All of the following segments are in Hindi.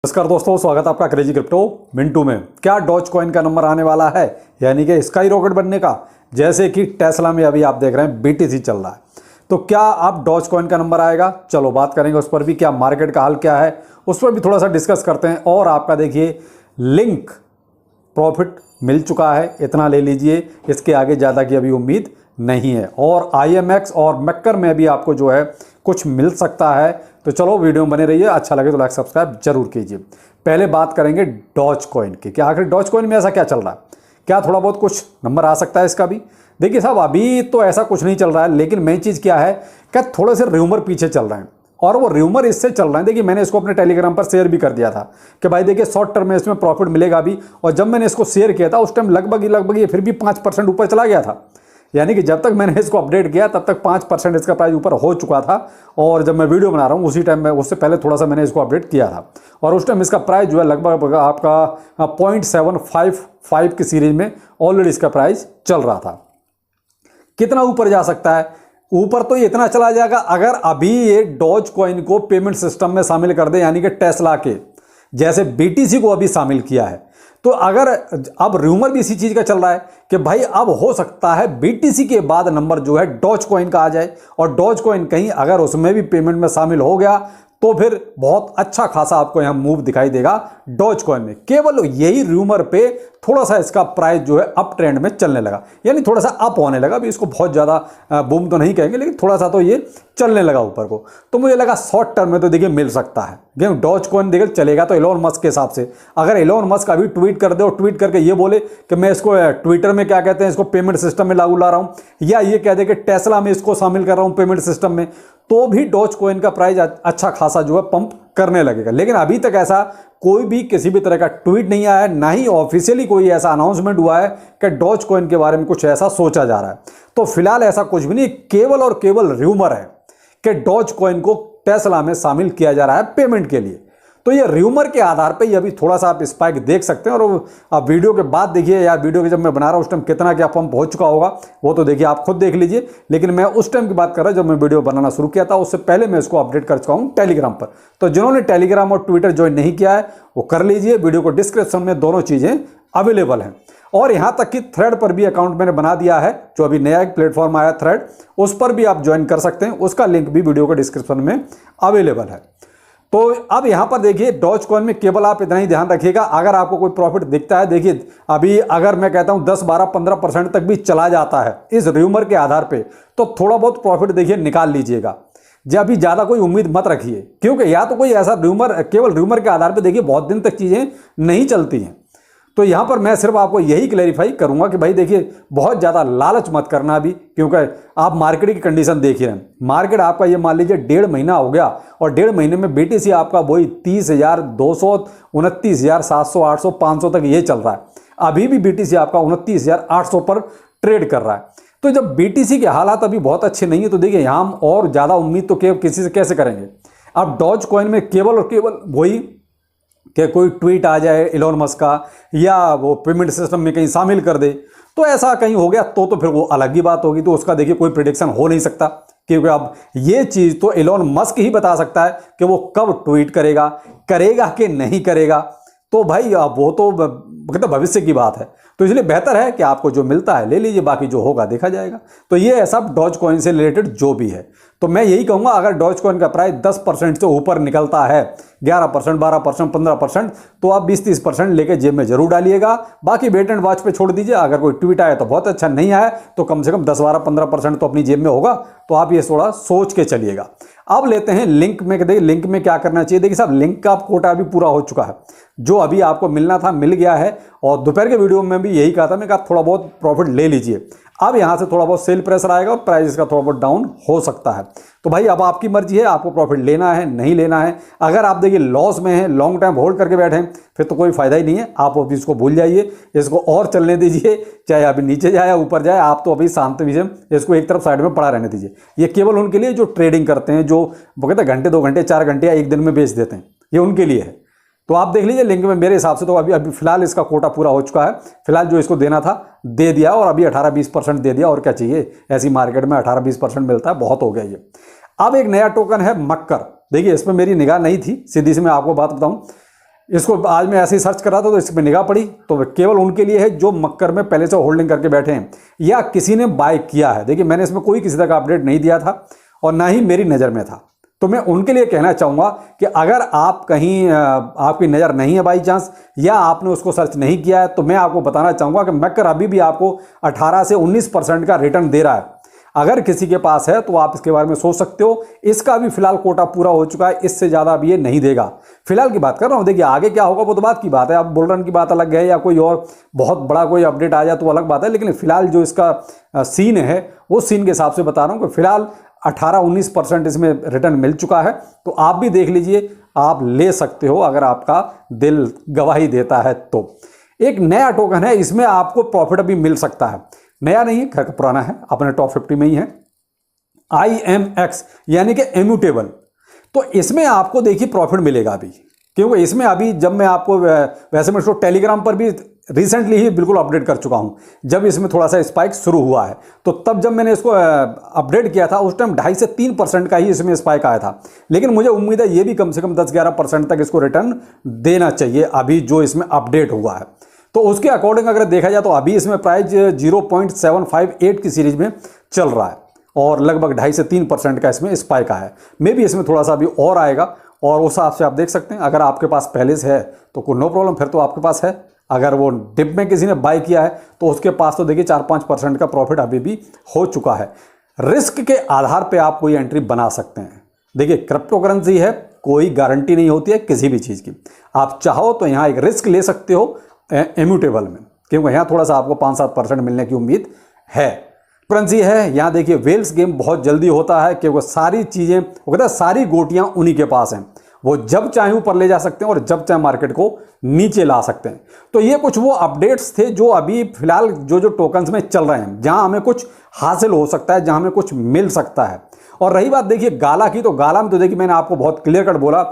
नमस्कार दोस्तों, स्वागत है आपका क्रेजी क्रिप्टो मिंटू में। क्या डॉज कॉइन का नंबर आने वाला है, यानी कि स्काई रॉकेट बनने का, जैसे कि टेस्ला में अभी आप देख रहे हैं बीटीसी चल रहा है। तो क्या अब डॉज कॉइन का नंबर आएगा? चलो बात करेंगे उस पर भी, क्या मार्केट का हाल क्या है उस पर भी थोड़ा सा डिस्कस करते हैं। और आपका देखिए लिंक प्रॉफिट मिल चुका है, इतना ले लीजिए, इसके आगे ज़्यादा की अभी उम्मीद नहीं है। और IMX और मैकर में भी आपको जो है कुछ मिल सकता है। तो चलो वीडियो में बने रहिए, अच्छा लगे तो लाइक सब्सक्राइब जरूर कीजिए। पहले बात करेंगे डॉज कॉइन की, कि आखिर डॉज कॉइन में ऐसा क्या चल रहा है, क्या थोड़ा बहुत कुछ नंबर आ सकता है इसका भी। देखिए साहब, अभी तो ऐसा कुछ नहीं चल रहा है, लेकिन मेन चीज़ क्या है, क्या थोड़े से र्यूमर पीछे चल रहे हैं। और वो र्यूमर इससे चल रहे हैं, देखिए मैंने इसको अपने टेलीग्राम पर शेयर भी कर दिया था कि भाई देखिए शॉर्ट टर्म में इसमें प्रॉफिट मिलेगा भी। और जब मैंने इसको शेयर किया था उस टाइम लगभग ये फिर भी 5% ऊपर चला गया था। यानी कि जब तक मैंने इसको अपडेट किया तब तक 5% इसका प्राइस ऊपर हो चुका था। और जब मैं वीडियो बना रहा हूँ उसी टाइम में, उससे पहले थोड़ा सा मैंने इसको अपडेट किया था, और उस टाइम इसका प्राइस जो है लगभग आपका 0.755 की सीरीज में ऑलरेडी इसका प्राइस चल रहा था। कितना ऊपर जा सकता है? ऊपर तो ये इतना चला जाएगा अगर अभी ये डॉज कॉइन को पेमेंट सिस्टम में शामिल कर दे, यानी कि टेस्ला के जैसे बीटीसी को अभी शामिल किया है। तो अगर अब रूमर भी इसी चीज का चल रहा है कि भाई अब हो सकता है बीटीसी के बाद नंबर जो है डॉज कॉइन का आ जाए, और डॉज कॉइन कहीं अगर उसमें भी पेमेंट में शामिल हो गया तो फिर बहुत अच्छा खासा आपको यहां मूव दिखाई देगा डॉज कॉइन में। केवल यही रूमर पे थोड़ा सा इसका प्राइस जो है अप ट्रेंड में चलने लगा, यानी थोड़ा सा अप होने लगा। अभी इसको बहुत ज़्यादा बूम तो नहीं कहेंगे, लेकिन थोड़ा सा तो ये चलने लगा ऊपर को। तो मुझे लगा शॉर्ट टर्म में तो देखिए मिल सकता है, क्योंकि डॉज कॉइन देखिए चलेगा तो एलोन मस्क के हिसाब से। अगर एलोन मस्क अभी ट्वीट कर दे और ट्वीट करके ये बोले कि मैं इसको ट्विटर में क्या कहते हैं, इसको पेमेंट सिस्टम में लागू ला रहा हूँ, या ये कह दे कि टेस्ला में इसको शामिल कर रहा हूँ पेमेंट सिस्टम में, तो भी डॉज कॉइन का प्राइस अच्छा खासा जो है पंप करने लगेगा। लेकिन अभी तक ऐसा कोई भी किसी भी तरह का ट्वीट नहीं आया है, ना ही ऑफिशियली कोई ऐसा अनाउंसमेंट हुआ है कि डॉज कॉइन के बारे में कुछ ऐसा सोचा जा रहा है। तो फिलहाल ऐसा कुछ भी नहीं, केवल और केवल र्यूमर है कि डॉज कॉइन को टेस्ला में शामिल किया जा रहा है पेमेंट के लिए। तो ये र्यूमर के आधार पे ये अभी थोड़ा सा आप स्पाइक देख सकते हैं। और आप वीडियो के बाद देखिए, यार वीडियो के जब मैं बना रहा हूँ उस टाइम कितना क्या पंप हो चुका होगा वो तो देखिए आप खुद देख लीजिए। लेकिन मैं उस टाइम की बात कर रहा हूँ जब मैं वीडियो बनाना शुरू किया था, उससे पहले मैं इसको अपडेट कर चुका हूँ टेलीग्राम पर। तो जिन्होंने टेलीग्राम और ट्विटर ज्वाइन नहीं किया है वो कर लीजिए, वीडियो को डिस्क्रिप्शन में दोनों चीज़ें अवेलेबल हैं। और यहाँ तक कि थ्रेड पर भी अकाउंट मैंने बना दिया है, जो अभी नया एक प्लेटफॉर्म आया थ्रेड, उस पर भी आप ज्वाइन कर सकते हैं, उसका लिंक भी वीडियो के डिस्क्रिप्शन में अवेलेबल है। तो अब यहां पर देखिए डॉज कॉइन में केवल आप इतना ही ध्यान रखिएगा, अगर आपको कोई प्रॉफिट दिखता है, देखिए अभी अगर मैं कहता हूं 10, 12, 15% तक भी चला जाता है इस र्यूमर के आधार पे, तो थोड़ा बहुत प्रॉफिट देखिए निकाल लीजिएगा। जब अभी ज़्यादा कोई उम्मीद मत रखिए, क्योंकि या तो कोई ऐसा र्यूमर, केवल र्यूमर के आधार पर देखिए बहुत दिन तक चीज़ें नहीं चलती हैं। तो यहाँ पर मैं सिर्फ आपको यही क्लैरिफाई करूंगा कि भाई देखिए बहुत ज़्यादा लालच मत करना अभी, क्योंकि आप मार्केट की कंडीशन देख ही रहे हैं। मार्केट आपका ये मान लीजिए 1.5 महीना हो गया, और 1.5 महीने में बीटीसी आपका वही 30,200, 29,700, 800, 500 तक ये चल रहा है। अभी भी बीटीसी आपका 29,800 पर ट्रेड कर रहा है। तो जब बीटीसी के हालात अभी बहुत अच्छे नहीं है, तो देखिए यहाँ हम और ज़्यादा उम्मीद तो किसी से कैसे करेंगे। अब डॉज कॉइन में केवल और केवल वही कि कोई ट्वीट आ जाए एलोन मस्क का, या वो पेमेंट सिस्टम में कहीं शामिल कर दे, तो ऐसा कहीं हो गया तो फिर वो अलग ही बात होगी। तो उसका देखिए कोई प्रेडिक्शन हो नहीं सकता, क्योंकि अब ये चीज़ तो एलोन मस्क ही बता सकता है कि वो कब ट्वीट करेगा कि नहीं करेगा। तो भाई अब वो तो मतलब भविष्य की बात है। तो इसलिए बेहतर है कि आपको जो मिलता है ले लीजिए, बाकी जो होगा देखा जाएगा। तो ये है सब डॉज कॉइन से रिलेटेड जो भी है। तो मैं यही कहूँगा, अगर डॉज कॉइन का प्राइस 10% से ऊपर निकलता है, 11%, 12%, 15%, तो आप 20-30% लेके जेब में जरूर डालिएगा। बाकी वेट एंड वॉच पे छोड़ दीजिए। अगर कोई ट्वीट आया तो बहुत अच्छा, नहीं आया तो कम से कम 10-12-15% तो अपनी जेब में होगा। तो आप ये थोड़ा सोच के चलिएगा। अब लेते हैं लिंक में। देखिए लिंक में क्या करना चाहिए। देखिए साहब, लिंक का कोटा अभी पूरा हो चुका है, जो अभी आपको मिलना था मिल गया है। और दोपहर के वीडियो में भी यही कहा था मैं कि आप थोड़ा बहुत प्रॉफिट ले लीजिए। अब यहाँ से थोड़ा बहुत सेल प्रेशर आएगा और प्राइस का थोड़ा बहुत डाउन हो सकता है। तो भाई अब आपकी मर्जी है, आपको प्रॉफिट लेना है नहीं लेना है। अगर आप देखिए लॉस में हैं, लॉन्ग टाइम होल्ड करके बैठे हैं, फिर तो कोई फायदा ही नहीं है। आप अभी इसको भूल जाइए, इसको और चलने दीजिए, चाहे अभी नीचे जाए या ऊपर जाए, आप तो अभी शांत विषय इसको एक तरफ साइड में पड़ा रहने दीजिए। ये केवल उनके लिए जो ट्रेडिंग करते हैं, जो वो कहते हैं घंटे 2 घंटे 4 घंटे या एक दिन में बेच देते हैं, ये उनके लिए है। तो आप देख लीजिए लिंक में। मेरे हिसाब से तो अभी फिलहाल इसका कोटा पूरा हो चुका है। फिलहाल जो इसको देना था दे दिया, और अभी 18-20% दे दिया। और क्या चाहिए, ऐसी मार्केट में 18-20% मिलता है, बहुत हो गया ये। अब एक नया टोकन है मक्कर। देखिए इसमें मेरी निगाह नहीं थी, सीधी सी मैं आपको बात बताऊं। इसको आज मैं ऐसे ही सर्च कर रहा था तो इस पर निगाह पड़ी, तो केवल उनके लिए है जो मक्कर में पहले से होल्डिंग करके बैठे हैं या किसी ने बाय किया है। देखिए मैंने इसमें कोई किसी तरह का अपडेट नहीं दिया था और ना ही मेरी नज़र में था। तो मैं उनके लिए कहना चाहूँगा कि अगर आप कहीं आपकी नज़र नहीं है बाई चांस या आपने उसको सर्च नहीं किया है, तो मैं आपको बताना चाहूँगा कि मक्कर अभी भी आपको 18 से 19% का रिटर्न दे रहा है। अगर किसी के पास है तो आप इसके बारे में सोच सकते हो। इसका भी फिलहाल कोटा पूरा हो चुका है, इससे ज़्यादा अभी ये नहीं देगा। फिलहाल की बात कर रहा हूँ, देखिए आगे क्या होगा वो तो बात की बात है। अब बुल रन की बात अलग है या कोई और बहुत बड़ा कोई अपडेट आ जाए तो अलग बात है, लेकिन फिलहाल जो इसका सीन है वो सीन के हिसाब से बता रहा हूँ कि फिलहाल 18-19% इसमें रिटर्न मिल चुका है। तो आप भी देख लीजिए, आप ले सकते हो अगर आपका दिल गवाही देता है तो। एक नया टोकन है, इसमें आपको प्रॉफिट भी मिल सकता है। नया नहीं है, खैर पुराना है, अपने टॉप 50 में ही है। IMX यानी कि इम्यूटेबल। तो इसमें आपको देखिए प्रॉफिट मिलेगा अभी, क्योंकि इसमें अभी जब मैं आपको वैसे मैं इसको टेलीग्राम पर भी रिसेंटली ही बिल्कुल अपडेट कर चुका हूं। जब इसमें थोड़ा सा स्पाइक शुरू हुआ है तो तब जब मैंने इसको अपडेट किया था उस टाइम 2.5 से 3% का ही इसमें स्पाइक आया था। लेकिन मुझे उम्मीद है ये भी कम से कम 10-11% तक इसको रिटर्न देना चाहिए अभी जो इसमें अपडेट हुआ है। तो उसके अकॉर्डिंग अगर देखा जाए तो अभी इसमें प्राइस 0.758 की सीरीज में चल रहा है और लगभग 2.5 से 3% का इसमें स्पाइक आया है। मे भी इसमें थोड़ा सा अभी और आएगा और उस हिसाब से आप देख सकते हैं। अगर आपके पास पहले से है तो कोई नो प्रॉब्लम, फिर तो आपके पास है। अगर वो डिप में किसी ने बाय किया है तो उसके पास तो देखिए 4-5% का प्रॉफिट अभी भी हो चुका है। रिस्क के आधार पे आप कोई एंट्री बना सकते हैं। देखिए क्रिप्टो करेंसी है, कोई गारंटी नहीं होती है किसी भी चीज़ की। आप चाहो तो यहाँ एक रिस्क ले सकते हो इम्यूटेबल में, क्योंकि यहाँ थोड़ा सा आपको 5-7% मिलने की उम्मीद है। करेंसी है यहाँ देखिए वेल्स गेम बहुत जल्दी होता है, क्योंकि सारी चीज़ें वो कहता है सारी गोटियाँ उन्हीं के पास हैं। वो जब चाहे ऊपर ले जा सकते हैं और जब चाहे मार्केट को नीचे ला सकते हैं। तो ये कुछ वो अपडेट्स थे जो अभी फिलहाल जो टोकन्स में चल रहे हैं, जहां हमें कुछ हासिल हो सकता है, जहां हमें कुछ मिल सकता है। और रही बात देखिए गाला की, तो गाला में तो देखिए मैंने आपको बहुत क्लियर कट बोला,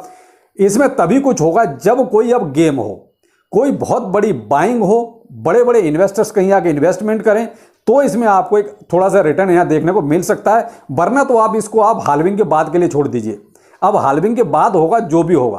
इसमें तभी कुछ होगा जब कोई अब गेम हो, कोई बहुत बड़ी बाइंग हो, बड़े बड़े इन्वेस्टर्स कहीं आके इन्वेस्टमेंट करें, तो इसमें आपको एक थोड़ा सा रिटर्न यहाँ देखने को मिल सकता है। वरना तो आप इसको आप हाल्विंग के बाद के लिए छोड़ दीजिए। अब हाल्विंग के बाद होगा जो भी होगा,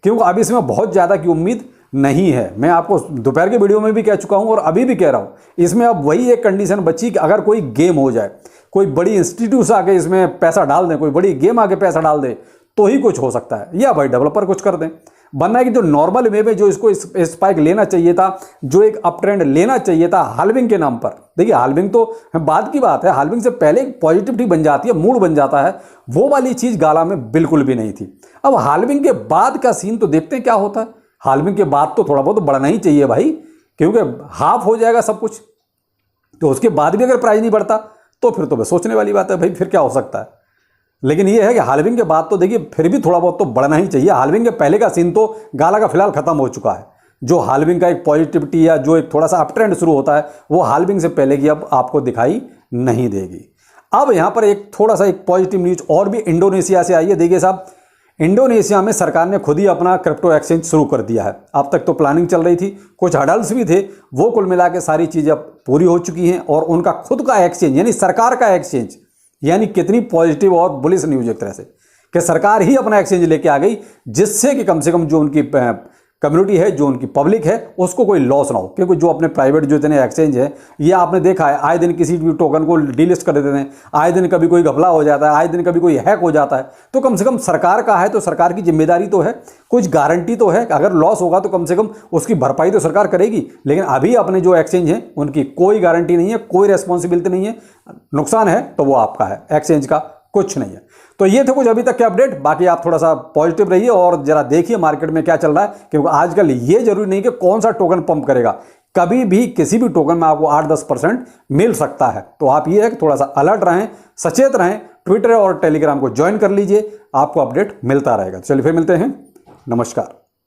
क्योंकि अब इसमें बहुत ज़्यादा की उम्मीद नहीं है। मैं आपको दोपहर के वीडियो में भी कह चुका हूं और अभी भी कह रहा हूं, इसमें अब वही एक कंडीशन बची कि अगर कोई गेम हो जाए, कोई बड़ी इंस्टीट्यूट आके इसमें पैसा डाल दें, कोई बड़ी गेम आके पैसा डाल दे, तो ही कुछ हो सकता है, या भाई डेवलपर कुछ कर दें। बनना है कि जो नॉर्मल वे में जो इसको स्पाइक लेना चाहिए था, जो एक अप ट्रेंड लेना चाहिए था हाल्विंग के नाम पर, देखिए हाल्विंग तो बाद की बात है, हाल्विंग से पहले एक पॉजिटिविटी बन जाती है, मूड बन जाता है, वो वाली चीज़ गाला में बिल्कुल भी नहीं थी। अब हाल्विंग के बाद का सीन तो देखते हैं क्या होता है। हाल्विंग के बाद तो थोड़ा बहुत बढ़ना ही चाहिए भाई, क्योंकि हाफ हो जाएगा सब कुछ, तो उसके बाद भी अगर प्राइस नहीं बढ़ता तो फिर तो बस सोचने वाली बात है भाई, फिर क्या हो सकता है। लेकिन ये है कि हाल्विंग के बाद तो देखिए फिर भी थोड़ा बहुत तो बढ़ना ही चाहिए। हाल्विंग के पहले का सीन तो गाला का फिलहाल खत्म हो चुका है। जो हाल्विंग का एक पॉजिटिविटी या जो एक थोड़ा सा अप ट्रेंड शुरू होता है, वो हाल्विंग से पहले की अब आपको दिखाई नहीं देगी। अब यहाँ पर एक थोड़ा सा एक पॉजिटिव न्यूज और भी इंडोनेशिया से आई है। देखिए साहब, इंडोनेशिया में सरकार ने खुद ही अपना क्रिप्टो एक्सचेंज शुरू कर दिया है। अब तक तो प्लानिंग चल रही थी, कुछ हडल्स भी थे, वो कुल मिला के सारी चीज़ें अब पूरी हो चुकी हैं और उनका खुद का एक्सचेंज यानी सरकार का एक्सचेंज, यानी कितनी पॉजिटिव और बुलिश न्यूज एक तरह से कि सरकार ही अपना एक्सचेंज लेके आ गई, जिससे कि कम से कम जो उनकी कम्युनिटी है, जो उनकी पब्लिक है, उसको कोई लॉस ना हो। क्योंकि जो अपने प्राइवेट जो इतने एक्सचेंज है, ये आपने देखा है आए दिन किसी भी टोकन को डीलिस्ट कर देते हैं, आए दिन कभी कोई घपला हो जाता है, आए दिन कभी कोई हैक हो जाता है। तो कम से कम सरकार का है तो सरकार की जिम्मेदारी तो है, कुछ गारंटी तो है, अगर लॉस होगा तो कम से कम उसकी भरपाई तो सरकार करेगी। लेकिन अभी अपने जो एक्सचेंज हैं उनकी कोई गारंटी नहीं है, कोई रेस्पॉन्सिबिलिटी नहीं है, नुकसान है तो वो आपका है, एक्सचेंज का कुछ नहीं है। तो ये थे कुछ अभी तक के अपडेट। बाकी आप थोड़ा सा पॉजिटिव रहिए और जरा देखिए मार्केट में क्या चल रहा है, क्योंकि आजकल ये जरूरी नहीं कि कौन सा टोकन पंप करेगा, कभी भी किसी भी टोकन में आपको 8-10% मिल सकता है। तो आप ये है कि थोड़ा सा अलर्ट रहें, सचेत रहें, ट्विटर और टेलीग्राम को ज्वाइन कर लीजिए, आपको अपडेट मिलता रहेगा। चलिए फिर मिलते हैं, नमस्कार।